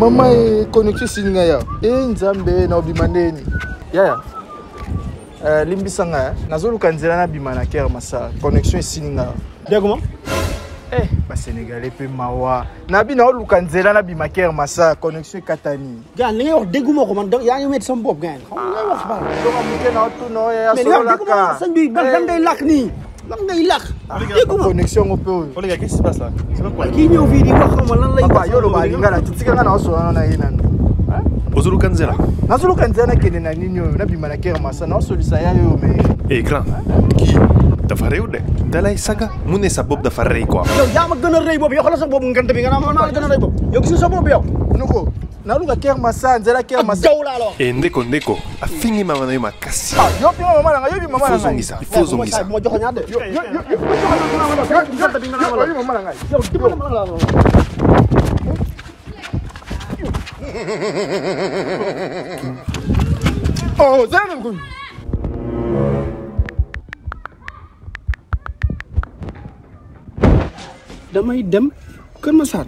Mama e connexion sininga ya. Nzambe na obimandeni. Ya. Limbisanga nazolu kanzela na bimana kera masa connexion sininga. Dia comment? Ba Sénégalais pe mawa. Nabi na olu kanzela na bimaker masa connexion katani. Gan li ngay wax dégguma ko man yaa ngi met sama bopp gan. Xam nga wax ba. Do nga mu kena tu no ya solo la ka. Sañ bi ban ngay lak ni. Lan ngay lak. Dégguma connexion au peu. Oh les gars, qu'est-ce qui se passe là? C'est pas quoi? Ki ñëw fi di wax xam lan lay. Papa yo lo ba Lingala tsika nga na so na ina. Ozulu kanzela. Nazulu kanzela kene na ninyo na bimana kera masa na so lisaya yo me. Grand. Qui? Da fareu de. Dalay saga mune sa bob da farey quoi. Yow yaa ma gën a rëy boobu yow xoolal sa boobu ngant bi nga naan ma gën a rëy boobu. Yow gis nga sa boobu yow. Nuko. Na luka kera masa nzela kera masa. Jaw la wax. Ndeko. Afingi mama na yo makasi. Yo pi mama nga yo pi mama nga. Il faut zongisa. Mo jox ñaar de. Yo mama nga. Yow dimbali ma la. Oh, zan ko. Damay dem Kër Massar.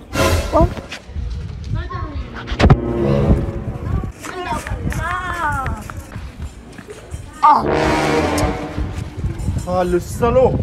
Waaw. Ah, le salaud.